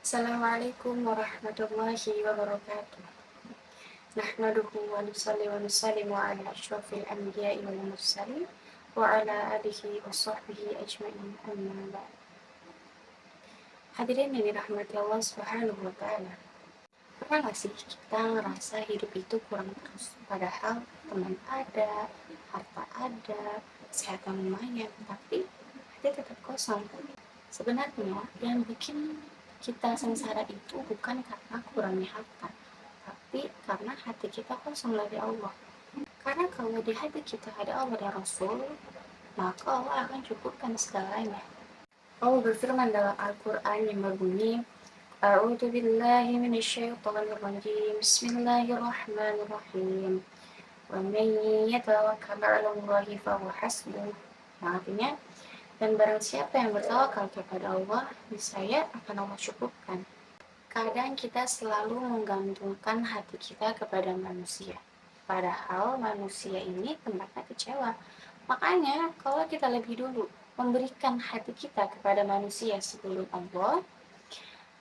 Assalamualaikum warahmatullahi wabarakatuh. Nahmaduhu wa nusalli wa nusallimu ala asyrafil anbiya'i wal mursalin wa ala alihi wa sahbihi ajma'in amma ba'd. Hadirin yang dirahmati Allah Subhanahu wa taala. Pernah gak sih kita ngerasa hidup itu kurang terus? Padahal teman ada, harta ada, kesehatan lumayan, tapi hati tetap kosong. Sebenarnya yang bikin kita sengsara itu bukan karena kurangnya harta, tapi karena hati kita kosong dari Allah. Karena kalau di hati kita ada Allah dan Rasul, maka Allah akan cukupkan segalanya. Allah berfirman dalam Al-Quran yang berbunyi, A'udzu billahi minasyaitonir rajim. Bismillahirrahmanirrahim. Wa man yatawakkal 'alallahi fahuwa hasbuh. Artinya, dan barang siapa yang bertawakal kepada Allah, niscaya akan Allah cukupkan. Kadang kita selalu menggantungkan hati kita kepada manusia. Padahal manusia ini tempatnya kecewa. Makanya kalau kita lebih dulu memberikan hati kita kepada manusia sebelum Allah,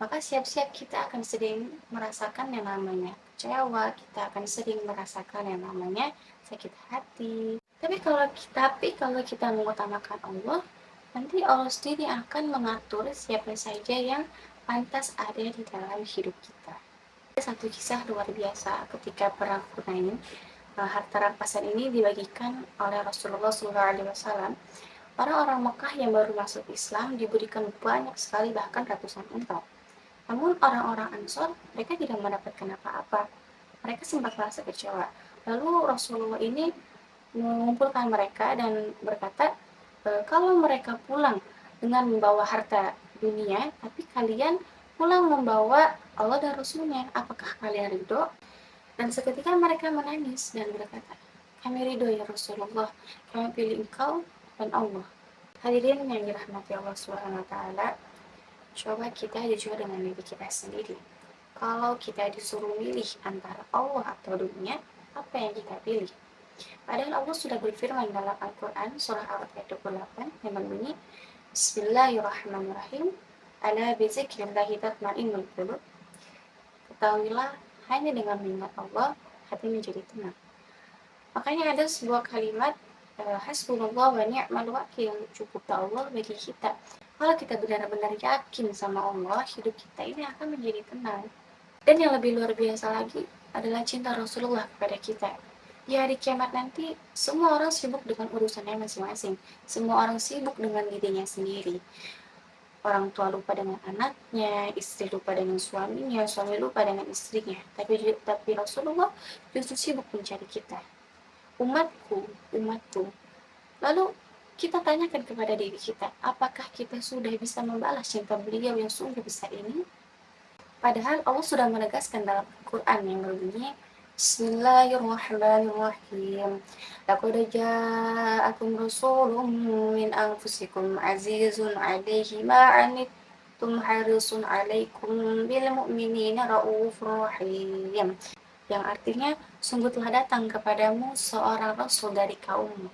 maka siap-siap kita akan sering merasakan yang namanya kecewa, kita akan sering merasakan yang namanya sakit hati. Tapi kalau kita mengutamakan Allah, nanti Allah sendiri akan mengatur siapa saja yang pantas ada di dalam hidup kita. Ada satu kisah luar biasa ketika perang Hunain. Harta rampasan ini dibagikan oleh Rasulullah SAW. Orang-orang Mekah yang baru masuk Islam diberikan banyak sekali, bahkan ratusan unta. Namun orang-orang Ansor, mereka tidak mendapatkan apa-apa. Mereka sempat merasa kecewa. Lalu Rasulullah ini mengumpulkan mereka dan berkata, kalau mereka pulang dengan membawa harta dunia, tapi kalian pulang membawa Allah dan Rasulnya, apakah kalian ridho? Dan seketika mereka menangis dan berkata, kami ridho ya Rasulullah, kami pilih engkau dan Allah. Hadirin yang dirahmati Allah SWT, coba kita jujur dengan diri kita sendiri. Kalau kita disuruh milih antara Allah atau dunia, apa yang kita pilih? Padahal Allah sudah berfirman dalam Al-Quran surah Al-Araf ayat 28 yang berbunyi, Bismillahirrahmanirrahim, ala bizikrillahi tatma'innul qulub. Ketahuilah, hanya dengan mengingat Allah, hati menjadi tenang. Makanya ada sebuah kalimat, hasbunallah wa ni'mal wakil, cukup Allah bagi kita. Kalau kita benar-benar yakin sama Allah, hidup kita ini akan menjadi tenang. Dan yang lebih luar biasa lagi adalah cinta Rasulullah kepada kita. Di hari kiamat nanti, semua orang sibuk dengan urusannya masing-masing. Semua orang sibuk dengan dirinya sendiri. Orang tua lupa dengan anaknya, istri lupa dengan suaminya, suami lupa dengan istrinya. Tapi Rasulullah justru sibuk mencari kita. Umatku. Lalu kita tanyakan kepada diri kita, apakah kita sudah bisa membalas cinta beliau yang sungguh besar ini? Padahal Allah sudah menegaskan dalam Al-Quran yang berbunyi, Bismillahirrahmanirrahim. Laqad ja'akum rasulun min anfusikum azizun 'alaihi ma 'anittum harisun 'alaikum bil mu'minina raufur rahim. Yang artinya, sungguh telah datang kepadamu seorang rasul dari kaummu.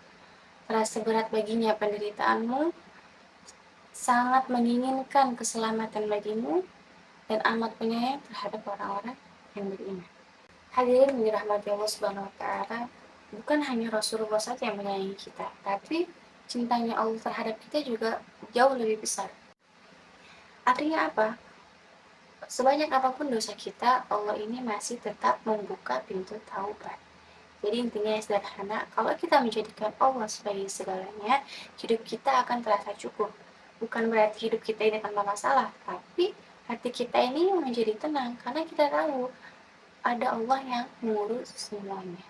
Terasa berat baginya penderitaanmu, sangat menginginkan keselamatan bagimu, dan amat penyayang terhadap orang-orang yang beriman. Hadirin dirahmati Allah Subhanahu wa taala, bukan hanya Rasulullah saja yang menyayangi kita, tapi cintanya Allah terhadap kita juga jauh lebih besar. Artinya apa? Sebanyak apapun dosa kita, Allah ini masih tetap membuka pintu taubat. Jadi intinya sederhana, kalau kita menjadikan Allah sebagai segalanya, hidup kita akan terasa cukup. Bukan berarti hidup kita ini tanpa masalah, tapi hati kita ini menjadi tenang karena kita tahu ada Allah yang mengurus semuanya.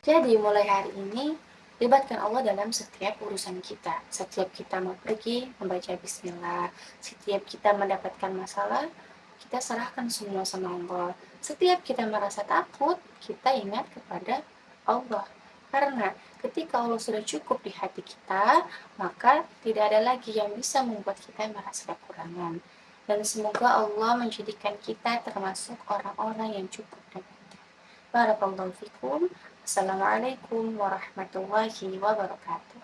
Jadi mulai hari ini, libatkan Allah dalam setiap urusan kita. Setiap kita mau pergi, membaca bismillah. Setiap kita mendapatkan masalah, kita serahkan semua sama Allah. Setiap kita merasa takut, kita ingat kepada Allah. Karena ketika Allah sudah cukup di hati kita, maka tidak ada lagi yang bisa membuat kita merasa kekurangan. Dan semoga Allah menjadikan kita termasuk orang-orang yang cukup dengannya. Barakallahu fikum. Assalamualaikum warahmatullahi wabarakatuh.